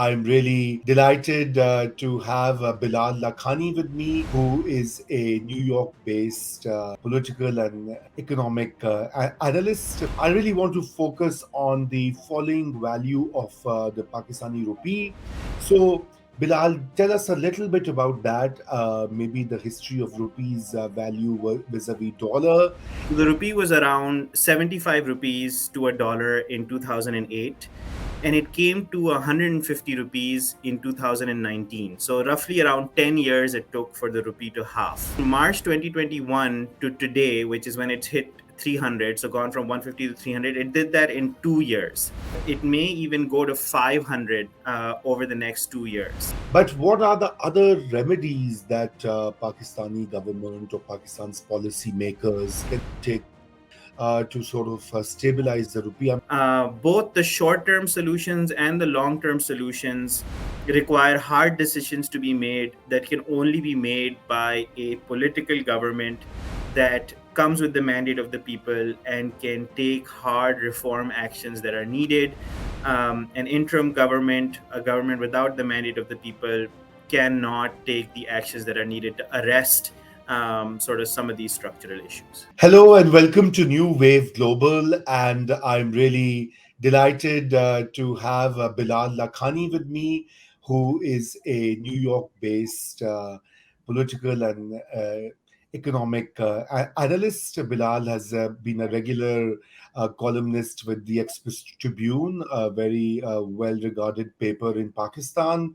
I'm really delighted to have Bilal Lakhani with me, who is a New York based political and economic analyst. I really want to focus on the falling value of the Pakistani Rupee. So, Bilal, tell us a little bit about that, maybe the history of rupee's value vis-a-vis dollar. The rupee was around 75 rupees to a dollar in 2008, and it came to 150 rupees in 2019. So roughly around 10 years it took for the rupee to half. March 2021 to today, which is when it hit 300, so gone from 150 to 300, it did that in 2 years. It may even go to 500 over the next 2 years. But what are the other remedies that Pakistani government or Pakistan's policy makers can take to sort of stabilize the rupee? Both the short term solutions and the long term solutions require hard decisions to be made that can only be made by a political government that comes with the mandate of the people and can take hard reform actions that are needed. An interim government, a government without the mandate of the people, cannot take the actions that are needed to arrest sort of some of these structural issues. Hello and welcome to New Wave Global. And I'm really delighted to have Bilal Lakhani with me, who is a New York based political and economic analyst. Bilal has been a regular columnist with the Express Tribune, a very well regarded paper in Pakistan.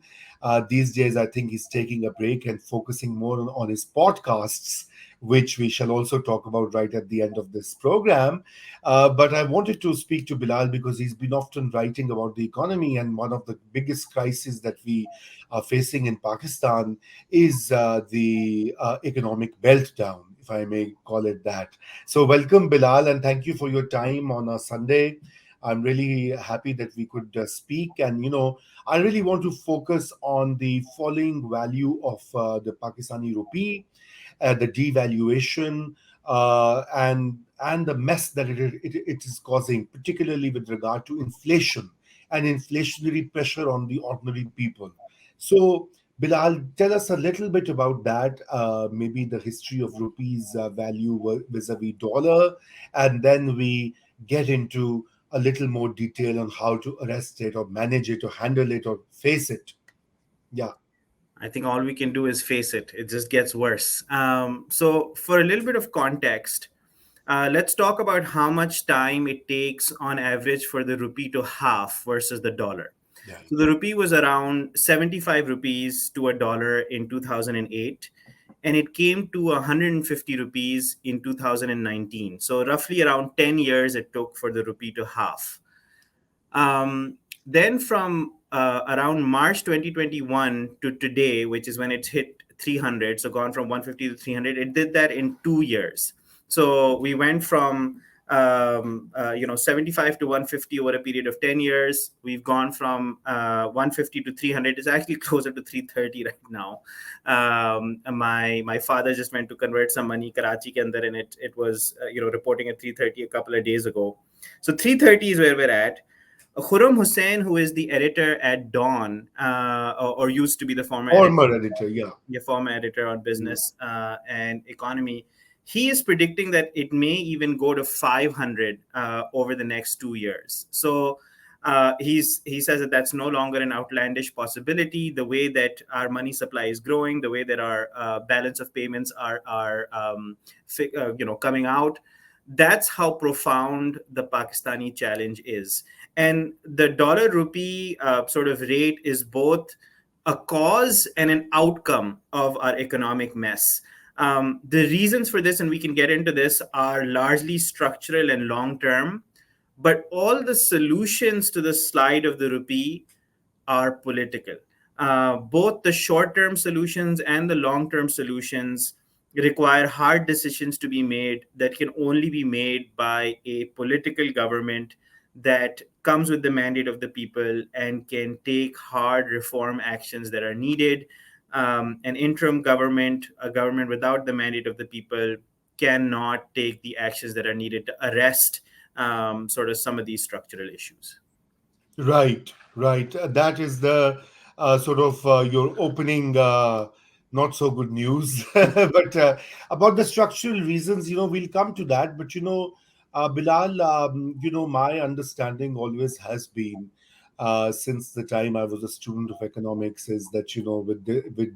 These days, I think he's taking a break and focusing more on his podcasts, which we shall also talk about right at the end of this program. But I wanted to speak to Bilal because he's been often writing about the economy, and one of the biggest crises that we are facing in Pakistan is the economic meltdown, if I may call it that. So, welcome, Bilal, and thank you for your time on a Sunday. I'm really happy that we could speak. And, I really want to focus on the falling value of the Pakistani rupee, the devaluation, and the mess that it is causing, particularly with regard to inflation and inflationary pressure on the ordinary people. So, Bilal, tell us a little bit about that, maybe the history of rupee's value vis-a-vis dollar, and then we get into a little more detail on how to arrest it or manage it or handle it or face it. Yeah. I think all we can do is face it. It just gets worse. So, for a little bit of context, let's talk about how much time it takes on average for the rupee to half versus the dollar. Yeah. So, the rupee was around 75 rupees to a dollar in 2008, and it came to 150 rupees in 2019. So, roughly around 10 years it took for the rupee to half. Then from around March 2021 to today, which is when it hit 300, so gone from 150 to 300, it did that in 2 years. So we went from 75 to 150 over a period of 10 years. We've gone from 150 to 300. It's actually closer to 330 right now. My father just went to convert some money Karachi ke andar, and it was reporting at 330 a couple of days ago. So 330 is where we're at. Khurram Hussain, who is the editor at Dawn, or used to be the former editor, Former editor, yeah. former editor on business and economy, he is predicting that it may even go to 500 over the next 2 years. So he says that that's no longer an outlandish possibility. The way that our money supply is growing, the way that our balance of payments are coming out, that's how profound the Pakistani challenge is. And the dollar rupee sort of rate is both a cause and an outcome of our economic mess. The reasons for this, and we can get into this, are largely structural and long term, but all the solutions to the slide of the rupee are political. Both the short term solutions and the long term solutions require hard decisions to be made that can only be made by a political government that comes with the mandate of the people and can take hard reform actions that are needed. An interim government, a government without the mandate of the people, cannot take the actions that are needed to arrest sort of some of these structural issues. Right, right. That is the sort of your opening, not so good news. But about the structural reasons, we'll come to that. But Bilal, my understanding always has been, since the time I was a student of economics, is that with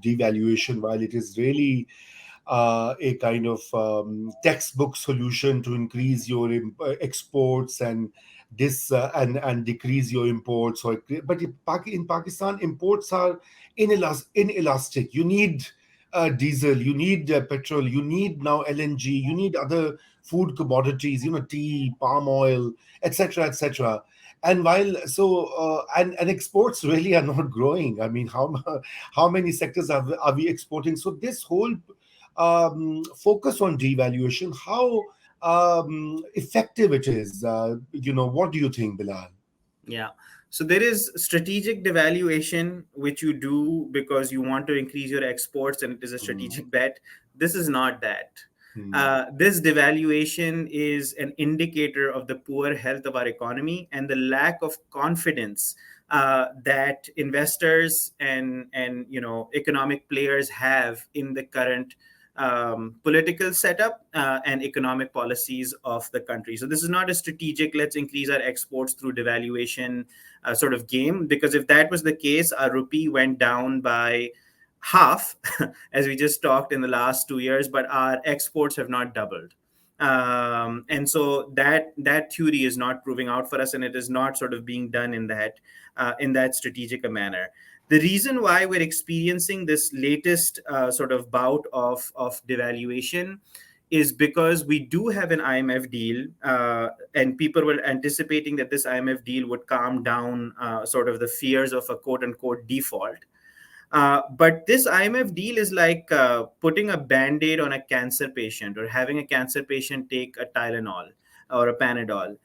devaluation, while it is really a kind of textbook solution to increase your exports and and decrease your imports. But in Pakistan, imports are inelastic. You need diesel, you need petrol, you need now LNG, you need other food commodities, tea, palm oil, etc., etc. And while so and exports really are not growing. I mean, how many sectors are we exporting? So this whole focus on devaluation, how effective it is. What do you think, Bilal? Yeah. So there is strategic devaluation, which you do because you want to increase your exports and it is a Mm, strategic bet. This is not that. mm, This devaluation is an indicator of the poor health of our economy and the lack of confidence that investors and economic players have in the current political setup and economic policies of the country. So this is not a strategic, let's increase our exports through devaluation sort of game, because if that was the case, our rupee went down by half, as we just talked in the last 2 years, but our exports have not doubled. And so that theory is not proving out for us, and it is not sort of being done in that strategic a manner. The reason why we're experiencing this latest sort of bout of devaluation is because we do have an IMF deal, and people were anticipating that this IMF deal would calm down sort of the fears of a quote unquote default. But this IMF deal is like putting a band aid on a cancer patient or having a cancer patient take a Tylenol or a Panadol.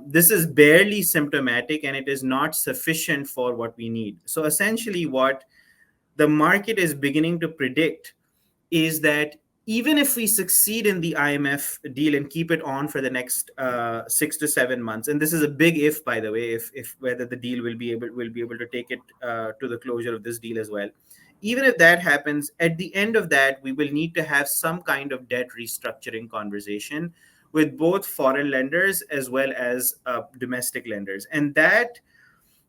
This is barely symptomatic and it is not sufficient for what we need. So, essentially, what the market is beginning to predict is that even if we succeed in the IMF deal and keep it on for the next 6 to 7 months, and this is a big if, by the way, if whether the deal will be able to take it to the closure of this deal as well. Even if that happens, at the end of that, we will need to have some kind of debt restructuring conversation with both foreign lenders as well as domestic lenders, and that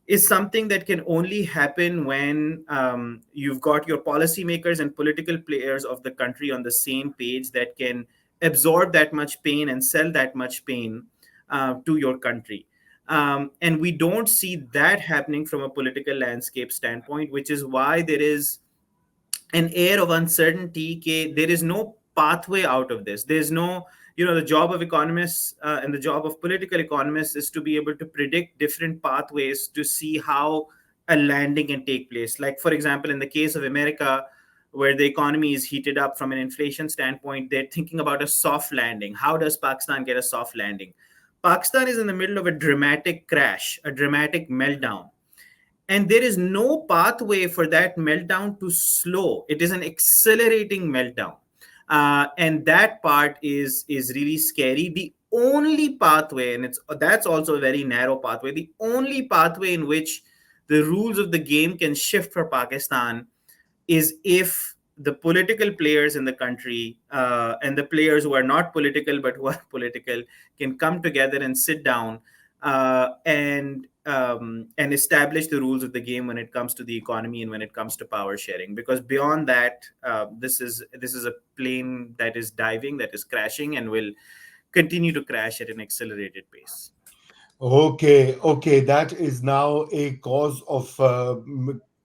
is something that can only happen when you've got your policymakers and political players of the country on the same page that can absorb that much pain and sell that much pain to your country. And we don't see that happening from a political landscape standpoint, which is why there is an air of uncertainty. There is no pathway out of this. There's no, the job of economists and the job of political economists is to be able to predict different pathways to see how a landing can take place. Like, for example, in the case of America, where the economy is heated up from an inflation standpoint, they're thinking about a soft landing. How does Pakistan get a soft landing? Pakistan is in the middle of a dramatic crash, a dramatic meltdown, and there is no pathway for that meltdown to slow. It is an accelerating meltdown, and that part is really scary. The only pathway, and that's also a very narrow pathway, the only pathway in which the rules of the game can shift for Pakistan is if the political players in the country and the players who are not political but who are political can come together and sit down and establish the rules of the game when it comes to the economy and when it comes to power sharing. Because beyond that, this is a plane that is diving, that is crashing, and will continue to crash at an accelerated pace. Okay, okay, that is now a cause of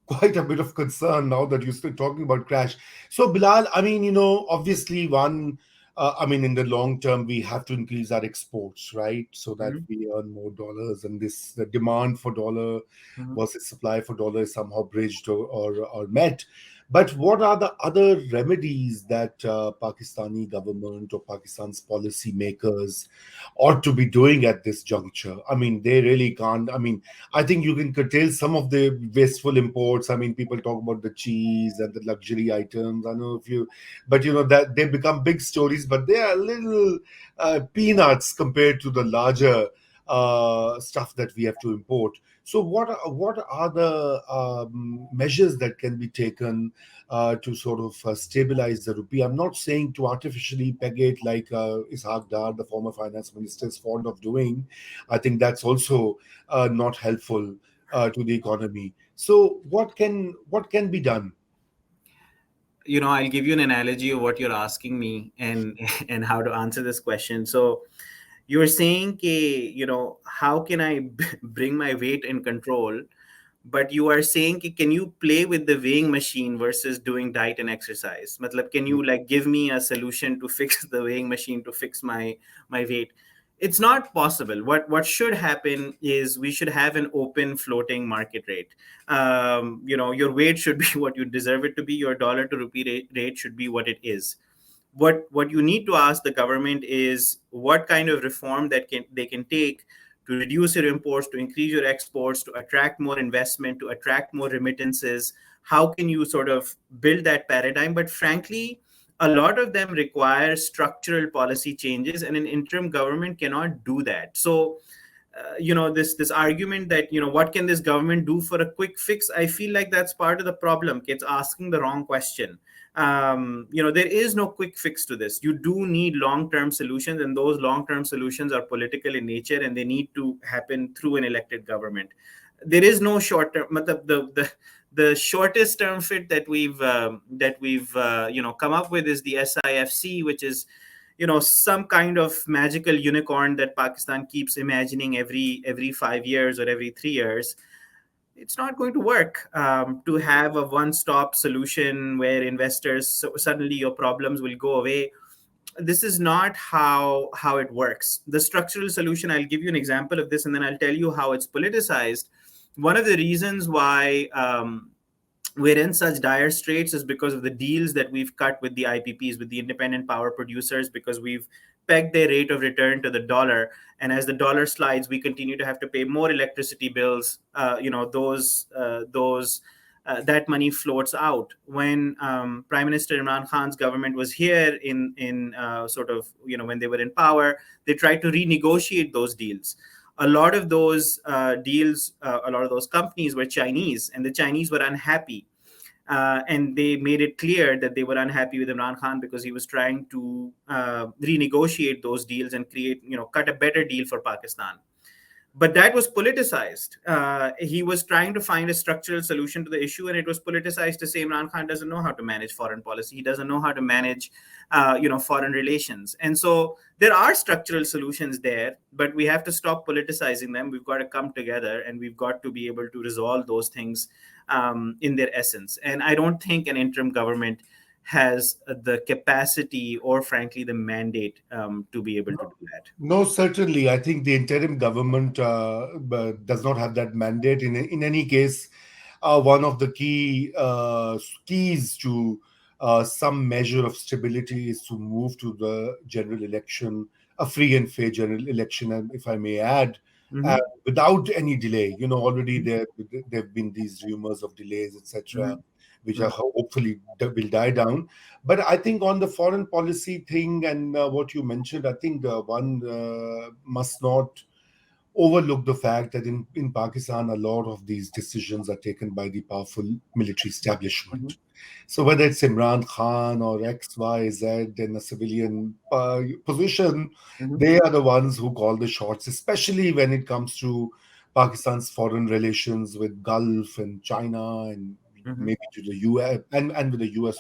quite a bit of concern now that you're still talking about crash. So, Bilal, I mean, obviously, I mean, in the long term, we have to increase our exports, right? So that Mhm. we earn more dollars, and the demand for dollar Mhm. versus supply for dollar is somehow bridged or met. But what are the other remedies that Pakistani government or Pakistan's policy makers ought to be doing at this juncture? I mean, they really can't. I mean, I think you can curtail some of the wasteful imports. I mean, people talk about the cheese and the luxury items. I know if you, but that they become big stories, but they are little peanuts compared to the larger stuff that we have to import. So what are the measures that can be taken to sort of stabilize the rupee? I'm not saying to artificially peg it like Ishaq Dar, the former finance minister, is fond of doing. I think that's also not helpful to the economy. So what can be done? I'll give you an analogy of what you're asking me and and how to answer this question. So you were saying, how can I bring my weight in control? But you are saying कि can you play with the weighing machine versus doing diet and exercise? Matlab, can you like give me a solution to fix the weighing machine to fix my weight? It's not possible. What should happen is we should have an open floating market rate. Your weight should be what you deserve it to be. Your dollar to rupee rate should be what it is. What you need to ask the government is what kind of reform that they can take to reduce your imports, to increase your exports, to attract more investment, to attract more remittances. How can you sort of build that paradigm? But frankly, a lot of them require structural policy changes, and an interim government cannot do that. So this argument that what can this government do for a quick fix, I feel like that's part of the problem. It's asking the wrong question. There is no quick fix to this. You do need long-term solutions, and those long-term solutions are political in nature, and they need to happen through an elected government. There is no short-term. The shortest term fit that we've come up with is the SIFC, which is some kind of magical unicorn that Pakistan keeps imagining every 5 years or every 3 years. It's not going to work to have a one-stop solution where investors suddenly your problems will go away. This is not how it works. The structural solution, I'll give you an example of this, and then I'll tell you how it's politicized. One of the reasons why we're in such dire straits is because of the deals that we've cut with the IPPs, with the independent power producers, because we've pegged their rate of return to the dollar. And as the dollar slides, we continue to have to pay more electricity bills. That money floats out. When Prime Minister Imran Khan's government was here in sort of when they were in power, they tried to renegotiate those deals. A lot of those deals, a lot of those companies were Chinese, and the Chinese were unhappy. And they made it clear that they were unhappy with Imran Khan because he was trying to renegotiate those deals and cut a better deal for Pakistan. But that was politicized. He was trying to find a structural solution to the issue, and it was politicized to say Imran Khan doesn't know how to manage foreign policy. He doesn't know how to manage, foreign relations. And so there are structural solutions there, but we have to stop politicizing them. We've got to come together, and we've got to be able to resolve those things in their essence. And I don't think an interim government has the capacity or, frankly, the mandate to be able to do that. No, certainly. I think the interim government does not have that mandate. In any case, one of the keys to some measure of stability is to move to the general election, a free and fair general election, and if I may add, uh, Mm-hmm. without any delay. Already there have been these rumors of delays, etc., which are hopefully will die down. But I think on the foreign policy thing and what you mentioned, I think one must not overlook the fact that in Pakistan, a lot of these decisions are taken by the powerful military Mm-hmm. establishment. So whether it's Imran Khan or X, Y, Z in a civilian position, Mm-hmm. they are the ones who call the shots, especially when it comes to Pakistan's foreign relations with Gulf and China and Mm-hmm. maybe to the US and with the US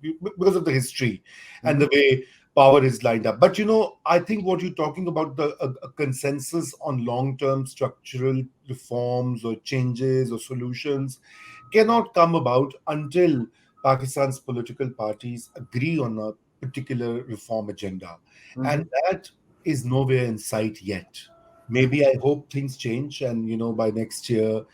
because of the history and Mm-hmm. the way power is lined up. But I think what you're talking about, the a consensus on long-term structural reforms or changes or solutions, cannot come about until Pakistan's political parties agree on a particular reform agenda. And Mm-hmm. that is nowhere in sight yet. Maybe I hope things change and, by next year,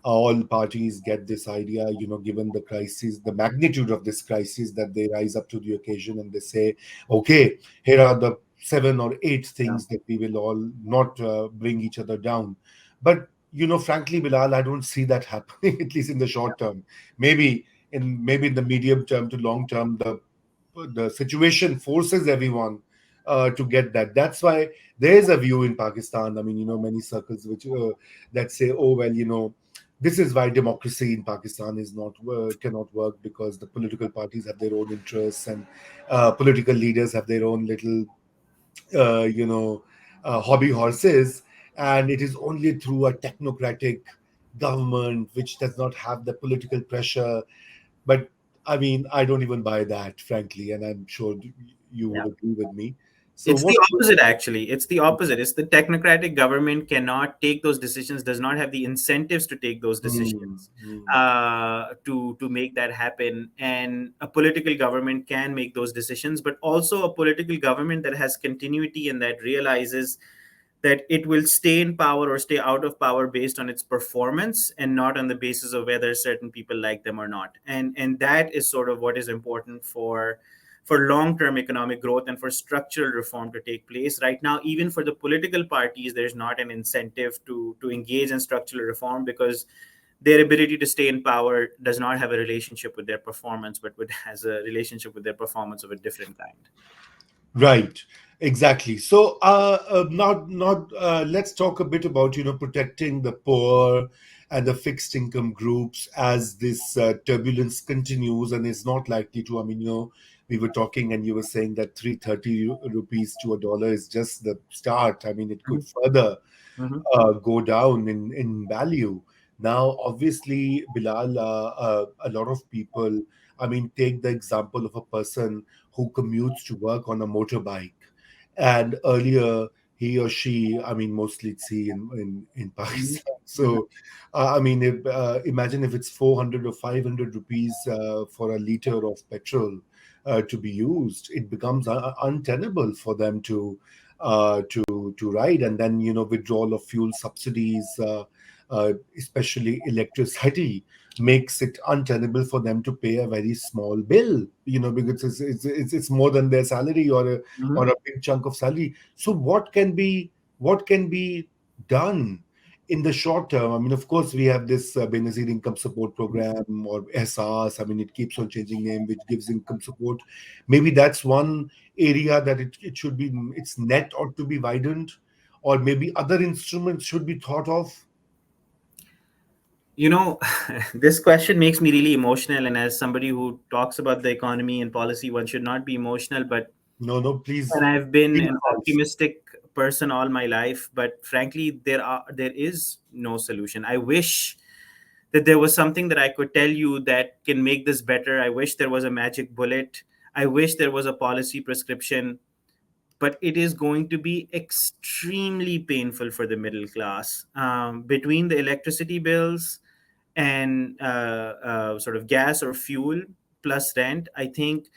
all parties get this idea, given the crisis, the magnitude of this crisis, that they rise up to the occasion and they say, okay, here are the seven or eight Yeah. things that we will all not bring each other down. But, frankly, Bilal, I don't see that happening, at least in the short term. Maybe in the medium term to long term, the situation forces everyone to get that. That's why there is a view in Pakistan. I mean, many circles which that say, oh well, this is why democracy in Pakistan is not cannot work, because the political parties have their own interests, and political leaders have their own little uh, you know hobby horses, and it is only through a technocratic government which does not have the political pressure. But I mean, I don't even buy that, frankly, and I'm sure you would agree with me. So It's what? the opposite, actually. It's the opposite. It's the technocratic government cannot take those decisions, does not have the incentives to take those Hmm, decisions, hmm. to make that happen. And a political government can make those decisions, but also a political government that has continuity and that realizes that it will stay in power or stay out of power based on its performance and not on the basis of whether certain people like them or not. And that is sort of what is important for long-term economic growth and for structural reform to take place. Right now, even for the political parties, there's not an incentive to engage in structural reform, because their ability to stay in power does not have a relationship with their performance, but has a relationship with their performance of a different kind. Right, exactly. So, not let's talk a bit about protecting the poor and the fixed income groups as this turbulence continues and is not likely to. I mean, we were talking and you were saying that 330 rupees to a dollar is just the start. I mean, it could further Mhm. go down in value. Now, obviously, Bilal, a lot of people, I mean, take the example of a person who commutes to work on a motorbike. And earlier, he or she, I mean, mostly it's he in Mhm. Pakistan. Mhm. So, I mean, imagine if it's 400 or 500 rupees for a liter of petrol to be used, it becomes untenable for them to ride. And then withdrawal of fuel subsidies, especially electricity, makes it untenable for them to pay a very small bill, because it's more than their salary, or Mhm. a big chunk of salary. So what can be done in the short term? I mean, of course, we have this Benazir Income Support Program, or SRs. I mean, it keeps on changing name, which gives income support. Maybe that's one area that it should be, its net ought to be widened, or maybe other instruments should be thought of. You know, this question makes me really emotional. And as somebody who talks about the economy and policy, one should not be emotional. But No, no, please and I've been be an yourself. optimistic person all my life. But frankly, there is no solution. I wish that there was something that I could tell you that can make this better. I wish there was a magic bullet. I wish there was a policy prescription, but it is going to be extremely painful for the middle class. Between the electricity bills and sort of gas or fuel plus rent, I think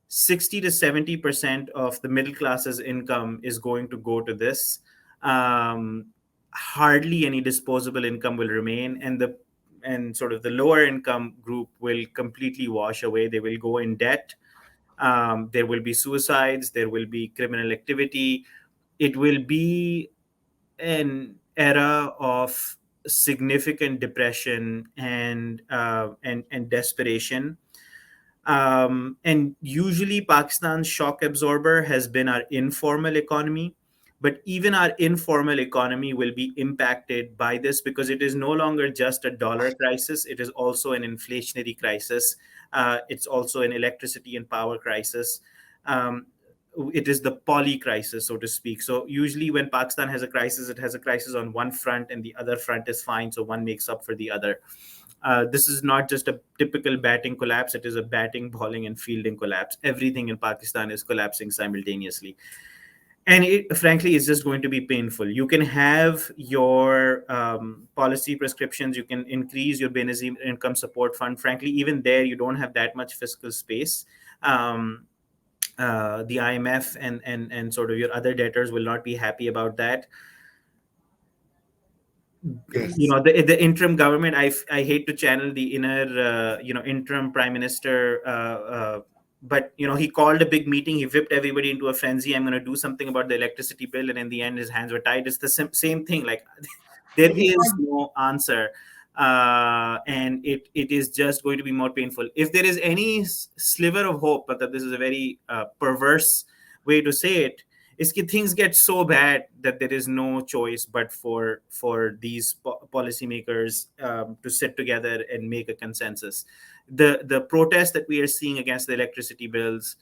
60 to 70% of the middle class's income is going to go to this. Um, Hardly any disposable income will remain, and sort of the lower income group will completely wash away. They will go in debt. There will be suicides. There will be criminal activity. It will be an era of significant depression and desperation. And usually, Pakistan's shock absorber has been our informal economy. But even our informal economy will be impacted by this, because it is no longer just a dollar crisis. It is also an inflationary crisis. It's also an electricity and power crisis. Um, it is the poly crisis, so to speak. So usually, when Pakistan has a crisis, it has a crisis on one front, and the other front is fine. So one makes up for the other. This is not just a typical batting collapse, it is a batting, bowling, and fielding collapse. Everything in Pakistan is collapsing simultaneously. And it, frankly, is just going to be painful. You can have your policy prescriptions, you can increase your Benazir income support fund. Frankly, even there, you don't have that much fiscal space. Um, the IMF and sort of your other debtors will not be happy about that. Yes. The interim government, I hate to channel the inner interim prime minister, but he called a big meeting, he whipped everybody into a frenzy. I'm going to do something about the electricity bill, and in the end his hands were tied. It's the same thing. Like, there You is can't. no answer. And it is just going to be more painful. If there is any sliver of hope, but that this is a very perverse way to say it, is that things get so bad that there is no choice but for these policymakers to sit together and make a consensus. The protest that we are seeing against the electricity bills,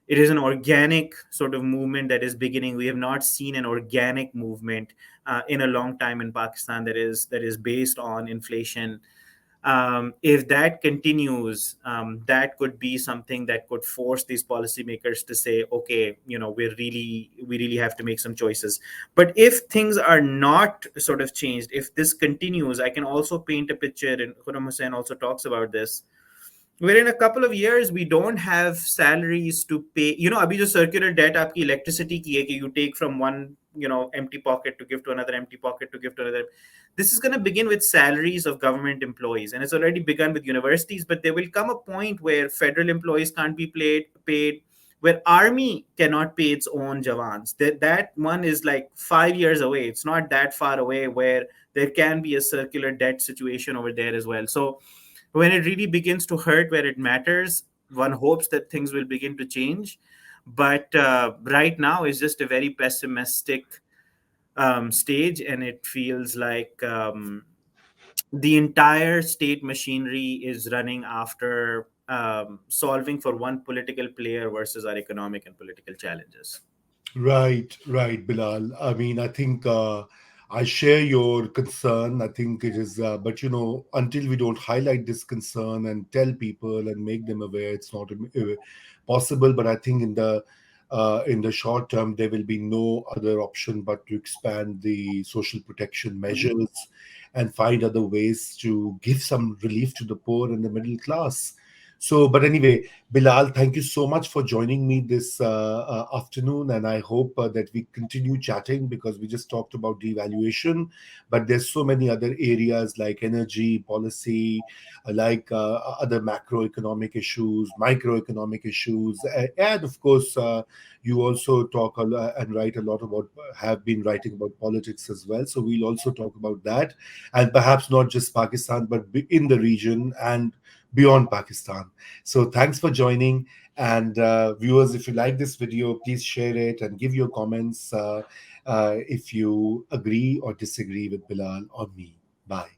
it is an organic sort of movement that is beginning. We have not seen an organic movement in a long time in Pakistan that is based on inflation. If that continues, that could be something that could force these policymakers to say, okay, we really have to make some choices. But if things are not sort of changed, if this continues, I can also paint a picture, and Khurram Hussain also talks about this, where in a couple of years we don't have salaries to pay. Abhi jo circular debt aapki electricity ki hai ki you take from one empty pocket to give to another empty pocket to give to another. This is going to begin with salaries of government employees, and it's already begun with universities. But there will come a point where federal employees can't be paid, where army cannot pay its own jawans. That one is like 5 years away. It's not that far away where there can be a circular debt situation over there as well. So when it really begins to hurt where it matters, one hopes that things will begin to change. But right now is just a very pessimistic stage, and it feels like the entire state machinery is running after solving for one political player versus our economic and political challenges. Right, right, Bilal. I mean, I think I share your concern. I think it is, but until we don't highlight this concern and tell people and make them aware, it's not possible. But I think in the short term, there will be no other option but to expand the social protection measures and find other ways to give some relief to the poor and the middle class. So, but anyway, Bilal, thank you so much for joining me this afternoon, and I hope that we continue chatting because we just talked about devaluation, but there's so many other areas like energy policy, like other macroeconomic issues, microeconomic issues, and of course, you also talk and write a lot about, have been writing about politics as well. So we'll also talk about that, and perhaps not just Pakistan, but in the region and beyond Pakistan. So thanks for joining. And viewers, if you like this video, please share it and give your comments if you agree or disagree with Bilal or me. Bye.